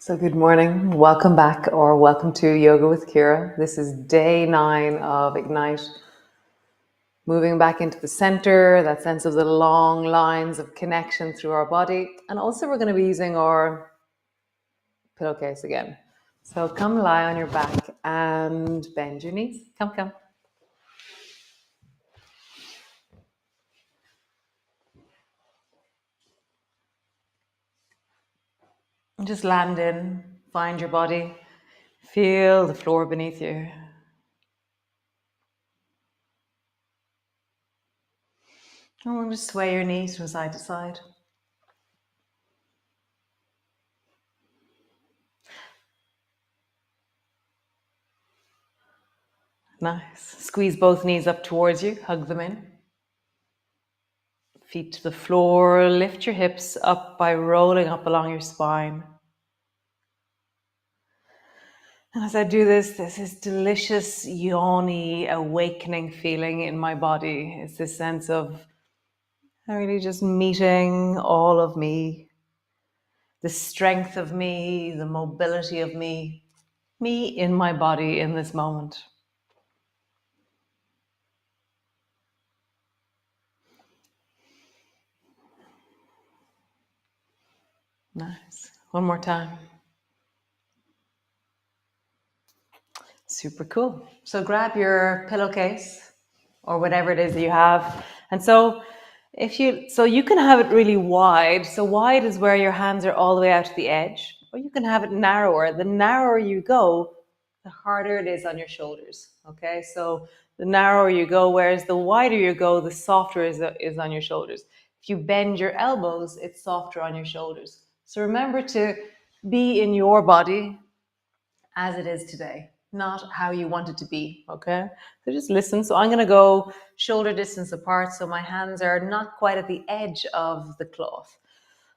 So good morning, welcome back or welcome to Yoga with Ciara. This is day 9 of Ignite. Moving back into the center, that sense of the long lines of connection through our body. And also we're going to be using our pillowcase again. So come lie on your back and bend your knees. Come. And just land in, find your body, feel the floor beneath you. And just sway your knees from side to side. Nice. Squeeze both knees up towards you, hug them in. Feet to the floor, lift your hips up by rolling up along your spine. And as I do this, there's this delicious, yawny, awakening feeling in my body. It's this sense of really just meeting all of me, the strength of me, the mobility of me in my body in this moment. Nice. One more time. Super cool. So grab your pillowcase or whatever it is that you have. And so you can have it really wide. So wide is where your hands are all the way out to the edge, or you can have it narrower. The narrower you go, the harder it is on your shoulders. Okay. So the narrower you go, whereas the wider you go, the softer is on your shoulders. If you bend your elbows, it's softer on your shoulders. So remember to be in your body as it is today, not how you want it to be, okay? So just listen. So I'm going to go shoulder distance apart, so my hands are not quite at the edge of the cloth.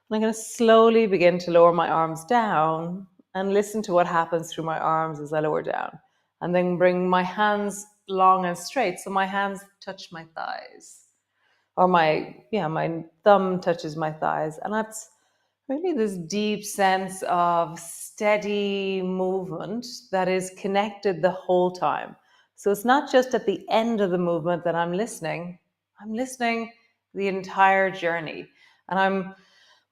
And I'm going to slowly begin to lower my arms down and listen to what happens through my arms as I lower down. And then bring my hands long and straight, so my hands touch my thighs. Or my thumb touches my thighs. And that's really this deep sense of steady movement that is connected the whole time. So it's not just at the end of the movement that I'm listening the entire journey. And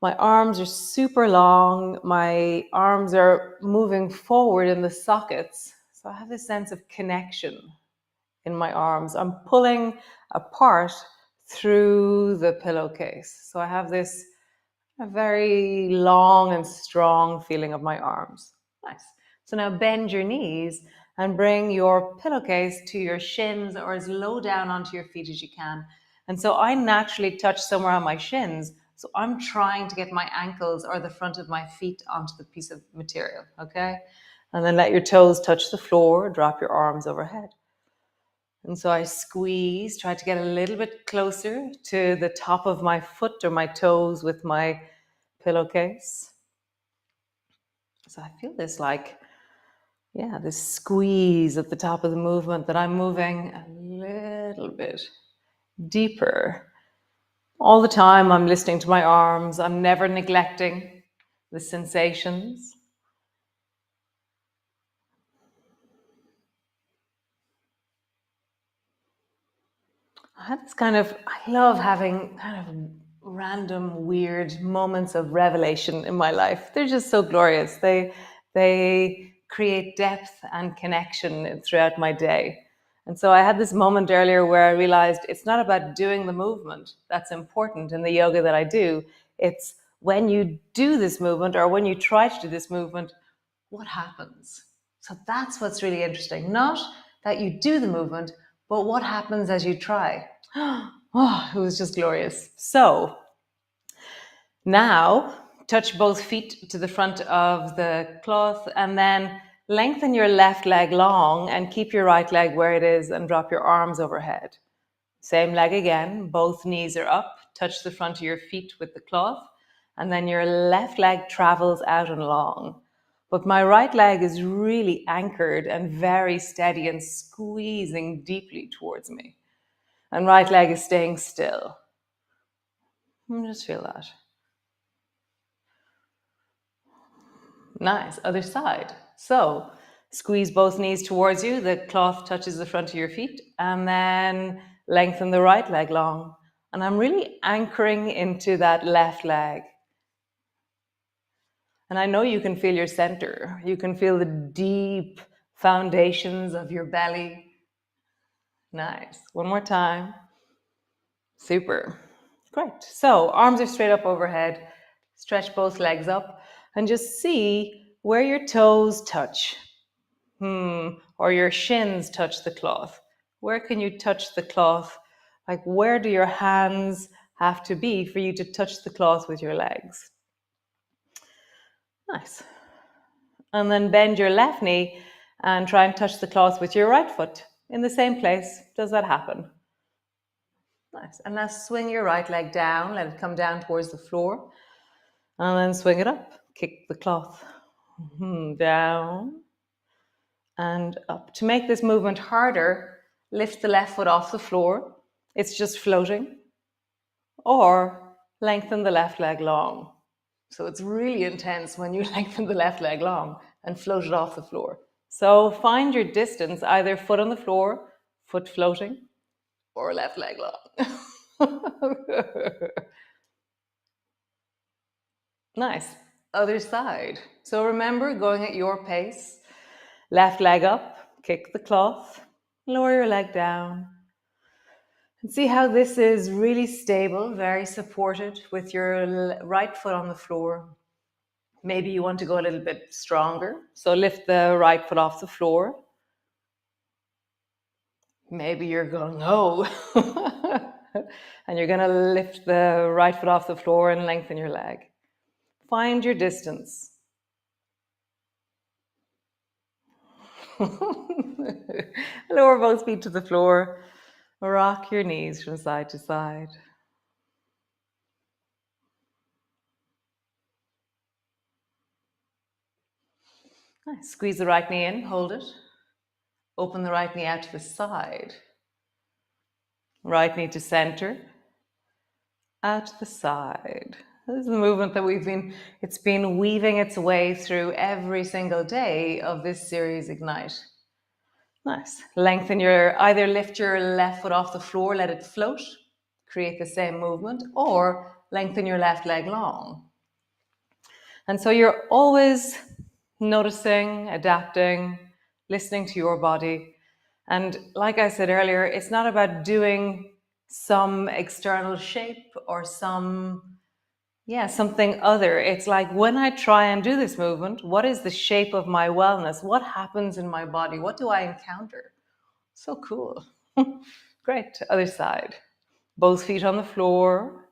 my arms are super long. My arms are moving forward in the sockets. So I have this sense of connection in my arms. I'm pulling apart through the pillowcase. So I have this a very long and strong feeling of my arms. Nice. So now bend your knees and bring your pillowcase to your shins or as low down onto your feet as you can. And so I naturally touch somewhere on my shins. So I'm trying to get my ankles or the front of my feet onto the piece of material, okay? And then let your toes touch the floor, drop your arms overhead. And so I squeeze, try to get a little bit closer to the top of my foot or my toes with my pillowcase. So I feel this this squeeze at the top of the movement, that I'm moving a little bit deeper. All the time I'm listening to my arms. I'm never neglecting the sensations. I love having kind of random, weird moments of revelation in my life. They're just so glorious. They create depth and connection throughout my day. And so I had this moment earlier where I realized it's not about doing the movement that's important in the yoga that I do. It's when you do this movement or when you try to do this movement, what happens? So that's what's really interesting. Not that you do the movement, but what happens as you try. Oh, it was just glorious. So now touch both feet to the front of the cloth and then lengthen your left leg long and keep your right leg where it is and drop your arms overhead. Same leg again, both knees are up, touch the front of your feet with the cloth, and then your left leg travels out and long. But my right leg is really anchored and very steady and squeezing deeply towards me. And right leg is staying still. Just feel that. Nice. Other side. So squeeze both knees towards you. The cloth touches the front of your feet. And then lengthen the right leg long. And I'm really anchoring into that left leg. And I know you can feel your center. You can feel the deep foundations of your belly. Nice. One more time. Super. Great. So arms are straight up overhead. Stretch both legs up and just see where your toes touch. Or your shins touch the cloth. Where can you touch the cloth? Like, where do your hands have to be for you to touch the cloth with your legs? Nice. And then bend your left knee and try and touch the cloth with your right foot in the same place. Does that happen? Nice. And now swing your right leg down, let it come down towards the floor. And then swing it up. Kick the cloth down and up. To make this movement harder, lift the left foot off the floor. It's just floating. Or lengthen the left leg long. So it's really intense when you lengthen the left leg long and float it off the floor. So find your distance, either foot on the floor, foot floating, or left leg long. Nice. Other side. So remember, going at your pace. Left leg up, kick the cloth, lower your leg down. And see how this is really stable, very supported with your right foot on the floor. Maybe you want to go a little bit stronger. So lift the right foot off the floor. Maybe you're going, no. And you're going to lift the right foot off the floor and lengthen your leg. Find your distance. Lower both feet to the floor. Rock your knees from side to side. Nice. Squeeze the right knee in, hold it. Open the right knee out to the side. Right knee to center. Out to the side. This is the movement that it's been weaving its way through every single day of this series, Ignite. Nice. Either lift your left foot off the floor, let it float, create the same movement, or lengthen your left leg long. And so you're always noticing, adapting, listening to your body. And like I said earlier, it's not about doing some external shape or something other. It's like, when I try and do this movement, what is the shape of my wellness? What happens in my body? What do I encounter? So cool. Great. Other side. Both feet on the floor,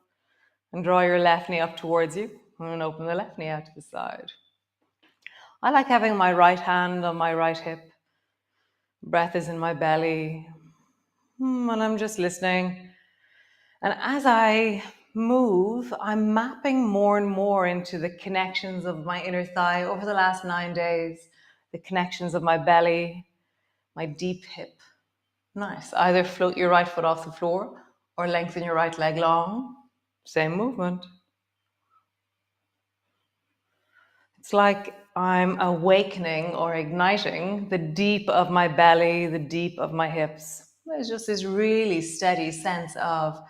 and draw your left knee up towards you and open the left knee out to the side. I like having my right hand on my right hip. Breath is in my belly. And I'm just listening. And as I move, I'm mapping more and more into the connections of my inner thigh over the last 9 days, the connections of my belly, my deep hip. Nice. Either float your right foot off the floor or lengthen your right leg long. Same movement. It's like I'm awakening or igniting the deep of my belly, the deep of my hips. There's just this really steady sense of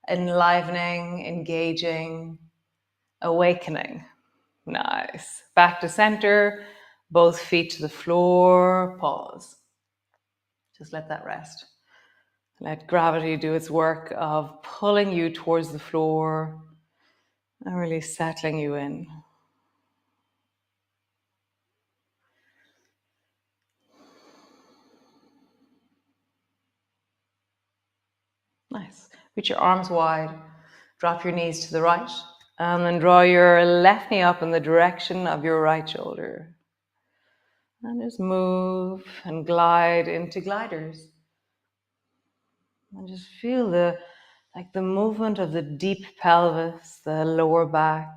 enlivening, engaging, awakening. Nice. Back to center, both feet to the floor, pause. Just let that rest. Let gravity do its work of pulling you towards the floor and really settling you in. Nice. Reach your arms wide. Drop your knees to the right. And then draw your left knee up in the direction of your right shoulder. And just move and glide into gliders. And just feel the movement of the deep pelvis, the lower back,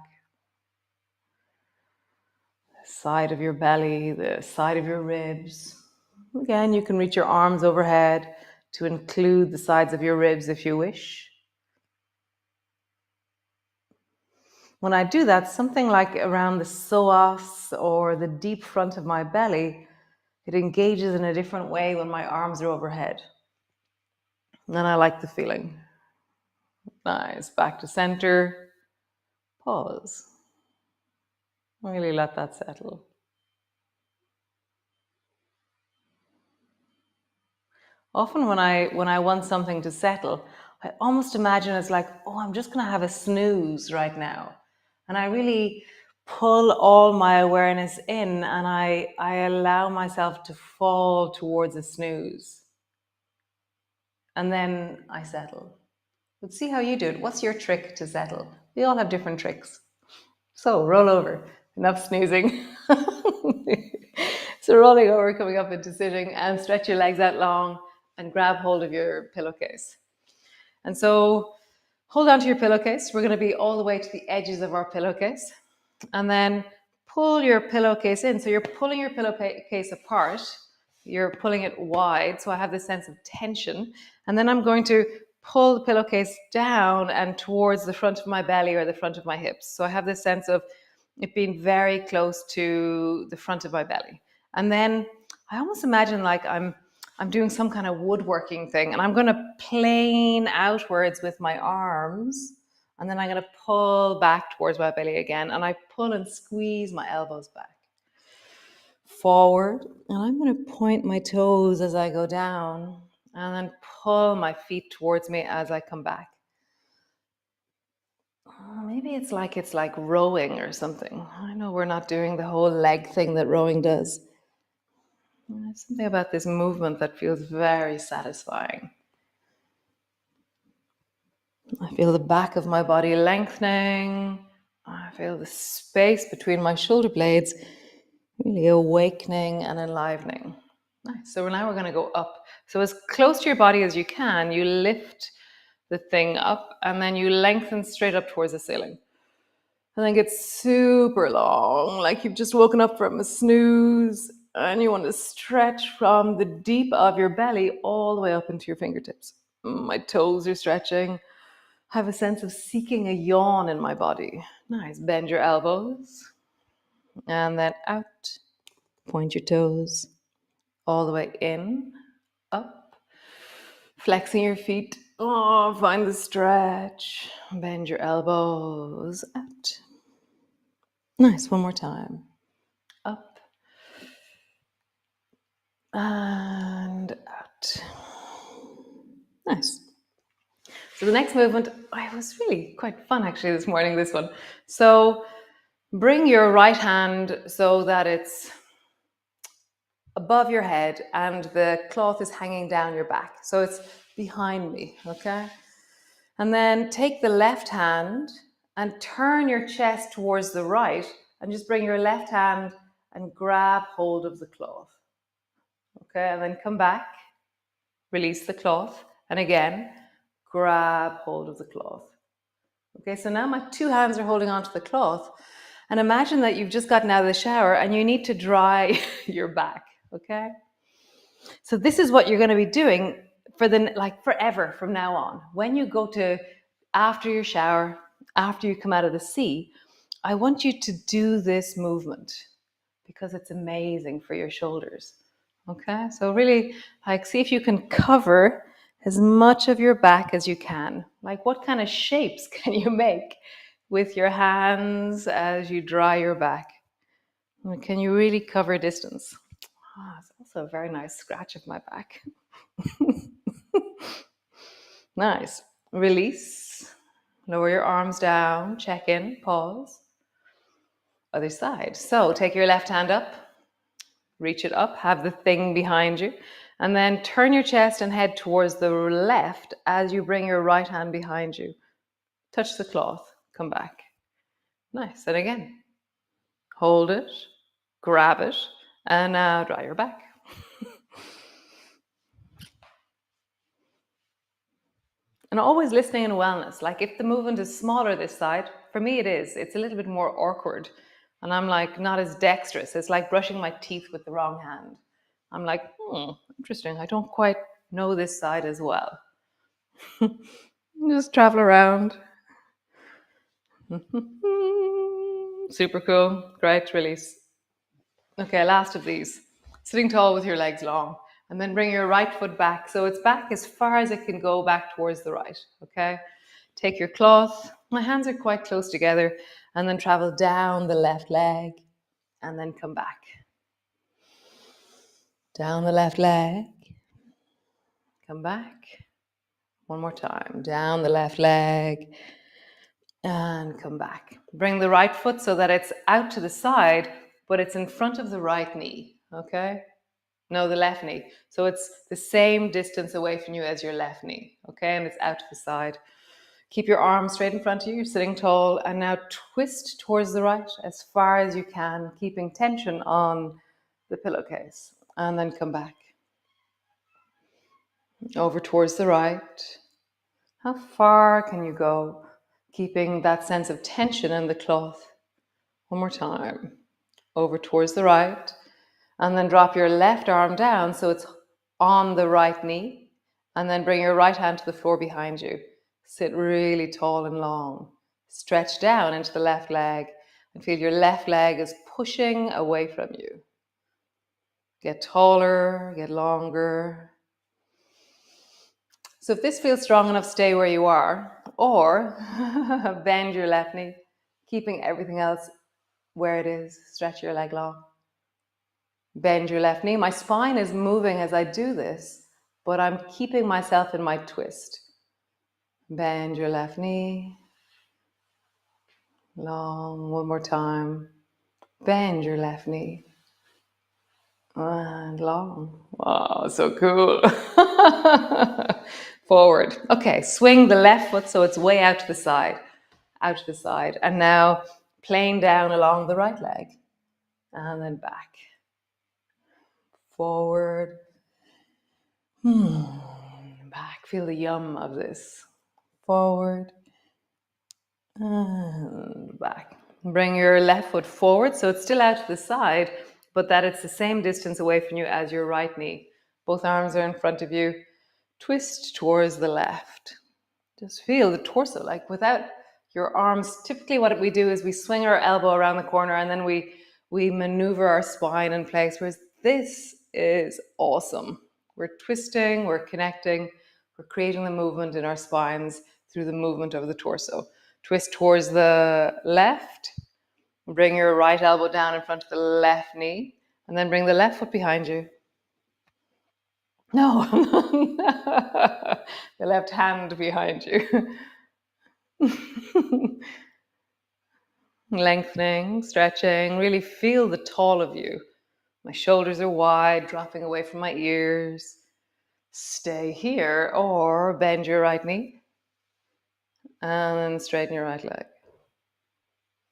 the side of your belly, the side of your ribs. Again, you can reach your arms overhead to include the sides of your ribs if you wish. When I do that, something like around the psoas or the deep front of my belly, it engages in a different way when my arms are overhead. And I like the feeling. Nice. Back to center. Pause. Really let that settle. Often when I want something to settle, I almost imagine it's like, oh, I'm just going to have a snooze right now. And I really pull all my awareness in and I allow myself to fall towards a snooze. And then I settle. But see how you do it. What's your trick to settle? We all have different tricks. So roll over. Enough snoozing. So rolling over, coming up into sitting, and stretch your legs out long and grab hold of your pillowcase. And so hold on to your pillowcase. We're going to be all the way to the edges of our pillowcase. And then pull your pillowcase in. So you're pulling your pillowcase apart. You're pulling it wide. So I have this sense of tension. And then I'm going to pull the pillowcase down and towards the front of my belly or the front of my hips. So I have this sense of it being very close to the front of my belly. And then I almost imagine like I'm doing some kind of woodworking thing and I'm going to plane outwards with my arms. And then I'm going to pull back towards my belly again. And I pull and squeeze my elbows back. Forward. And I'm going to point my toes as I go down. And then pull my feet towards me as I come back. Maybe it's like rowing or something. I know we're not doing the whole leg thing that rowing does. There's something about this movement that feels very satisfying. I feel the back of my body lengthening. I feel the space between my shoulder blades really awakening and enlivening. Nice. So now we're going to go up. So as close to your body as you can, you lift the thing up and then you lengthen straight up towards the ceiling. And then get super long, like you've just woken up from a snooze and you want to stretch from the deep of your belly all the way up into your fingertips. My toes are stretching. I have a sense of seeking a yawn in my body. Nice. Bend your elbows and then out. Point your toes all the way in, up. Flexing your feet. Oh, find the stretch. Bend your elbows out. Nice. One more time. Up and out. Nice. So the next movement, it was really quite fun actually this morning, this one. So bring your right hand so that it's above your head and the cloth is hanging down your back. So it's behind me, okay? And then take the left hand and turn your chest towards the right and just bring your left hand and grab hold of the cloth. Okay, and then come back, release the cloth, and again, grab hold of the cloth. Okay, so now my two hands are holding onto the cloth, and imagine that you've just gotten out of the shower and you need to dry your back, okay? So this is what you're going to be doing for forever from now on. When you go to, after your shower, after you come out of the sea, I want you to do this movement because it's amazing for your shoulders. Okay, so really see if you can cover as much of your back as you can. Like what kind of shapes can you make with your hands as you dry your back? Can you really cover distance? It's also a very nice scratch of my back. Nice. Release. Lower your arms down. Check in. Pause. Other side. So take your left hand up. Reach it up, have the thing behind you, and then turn your chest and head towards the left as you bring your right hand behind you. Touch the cloth, come back. Nice, and again. Hold it, grab it, and now dry your back. And always listening in wellness. Like if the movement is smaller this side, for me it is. It's a little bit more awkward. And I'm like not as dexterous. It's like brushing my teeth with the wrong hand. I'm like, interesting. I don't quite know this side as well. Just travel around. Super cool. Great. Release. Okay, last of these. Sitting tall with your legs long. And then bring your right foot back. So it's back as far as it can go back towards the right. Okay? Take your cloth. My hands are quite close together. And then travel down the left leg. And then come back. Down the left leg. Come back. One more time. Down the left leg. And come back. Bring the right foot so that it's out to the side, but it's in front of the right knee. Okay? No, the left knee. So it's the same distance away from you as your left knee. Okay? And it's out to the side. Keep your arms straight in front of you. You're sitting tall. And now twist towards the right as far as you can, keeping tension on the pillowcase. And then come back. Over towards the right. How far can you go? Keeping that sense of tension in the cloth. One more time. Over towards the right. And then drop your left arm down so it's on the right knee. And then bring your right hand to the floor behind you. Sit really tall and long. Stretch down into the left leg and feel your left leg is pushing away from you. Get taller, get longer. So if this feels strong enough, stay where you are, or bend your left knee, keeping everything else where it is. Stretch your leg long. Bend your left knee. My spine is moving as I do this, but I'm keeping myself in my twist. Bend your left knee. Long. One more time. Bend your left knee. And long. Wow, so cool. Forward. Okay, swing the left foot so it's way out to the side. Out to the side. And now plane down along the right leg. And then back. Forward. Back. Feel the yum of this. Forward. And back. Bring your left foot forward so it's still out to the side, but that it's the same distance away from you as your right knee. Both arms are in front of you. Twist towards the left. Just feel the torso, like without your arms. Typically what we do is we swing our elbow around the corner and then we maneuver our spine in place, whereas this is awesome. We're twisting, we're connecting, we're creating the movement in our spines through the movement of the torso. Twist towards the left. Bring your right elbow down in front of the left knee. And then bring the left foot behind you. No, the left hand behind you. Lengthening, stretching, really feel the tall of you. My shoulders are wide, dropping away from my ears. Stay here or bend your right knee and then straighten your right leg.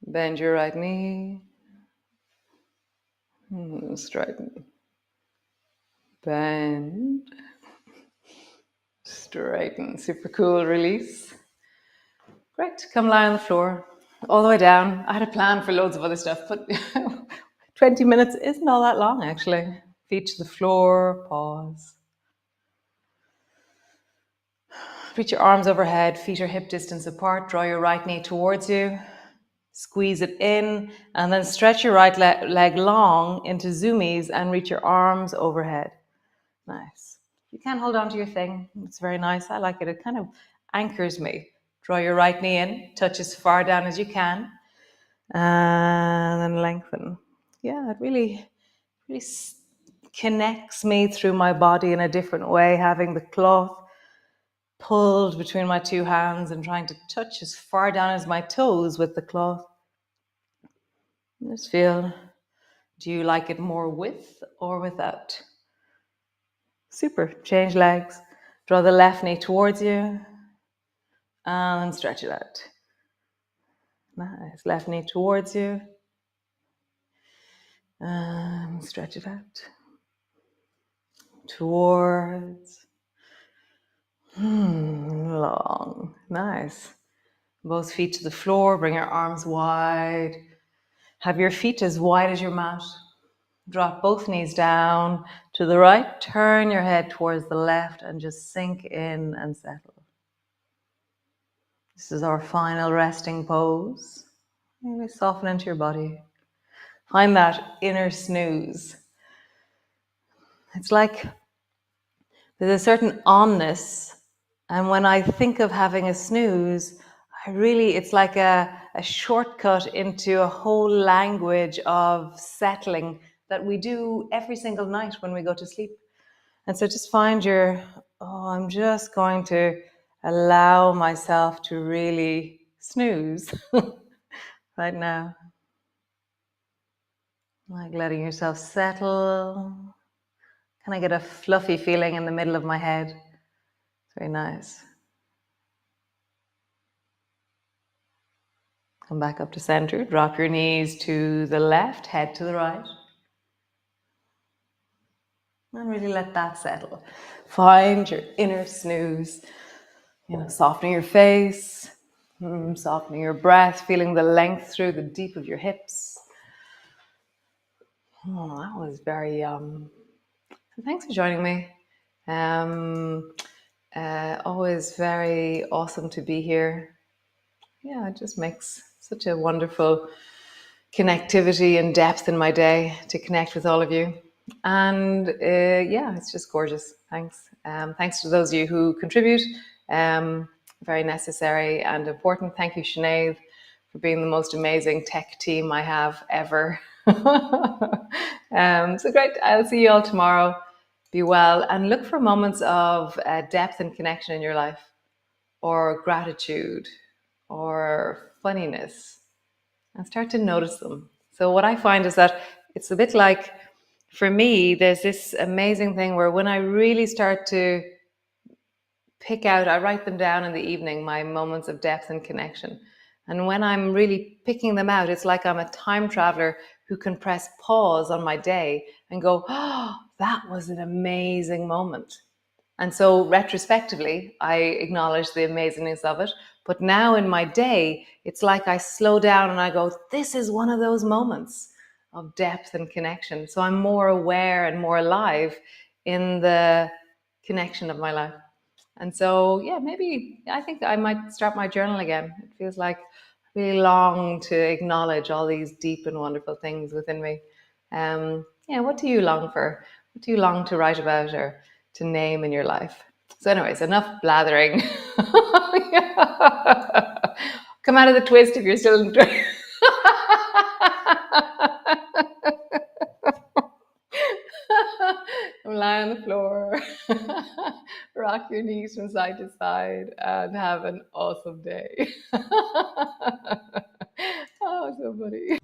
Bend your right knee, straighten. Bend, straighten. Super cool. Release. Great. Come lie on the floor, all the way down. I had a plan for loads of other stuff, but 20 minutes isn't all that long, actually. Feet to the floor, pause. Reach your arms overhead, feet are hip distance apart. Draw your right knee towards you. Squeeze it in, and then stretch your right leg long into zoomies and reach your arms overhead. Nice. You can hold on to your thing. It's very nice. I like it. It kind of anchors me. Draw your right knee in, touch as far down as you can, and then lengthen. Yeah, it really connects me through my body in a different way, having the cloth pulled between my two hands and trying to touch as far down as my toes with the cloth. Just feel, do you like it more with or without? Super. Change legs. Draw the left knee towards you and stretch it out. Nice. Left knee towards you and stretch it out. Towards. Long. Nice. Both feet to the floor. Bring your arms wide. Have your feet as wide as your mat. Drop both knees down to the right. Turn your head towards the left and just sink in and settle. This is our final resting pose. Maybe soften into your body. Find that inner snooze. It's like there's a certain onness. And when I think of having a snooze, it's like a shortcut into a whole language of settling that we do every single night when we go to sleep. And so just find I'm just going to allow myself to really snooze right now. Like letting yourself settle. Can I get a fluffy feeling in the middle of my head? Very nice. Come back up to center. Drop your knees to the left, head to the right. And really let that settle. Find your inner snooze. Softening your face, softening your breath, feeling the length through the deep of your hips. Oh, that was very thanks for joining me. Always very awesome to be here. Yeah, it just makes such a wonderful connectivity and depth in my day to connect with all of you. And it's just gorgeous. Thanks. Thanks to those of you who contribute. Very necessary and important. Thank you, Sinead, for being the most amazing tech team I have ever. So great. I'll see you all tomorrow. Be well and look for moments of depth and connection in your life, or gratitude, or funniness, and start to notice them. So what I find is that it's a bit like, for me, there's this amazing thing where when I really start to pick out, I write them down in the evening, my moments of depth and connection. And when I'm really picking them out, it's like I'm a time traveler who can press pause on my day and go, oh, that was an amazing moment. And so retrospectively, I acknowledge the amazingness of it. But now in my day, it's like I slow down and I go, this is one of those moments of depth and connection. So I'm more aware and more alive in the connection of my life. And so, maybe I think I might start my journal again. It feels like I really long to acknowledge all these deep and wonderful things within me. What do you long for? What do you long to write about or to name in your life? So anyways, enough blathering. Come out of the twist if you're still in the lie on the floor, rock your knees from side to side, and have an awesome day. Oh, so funny.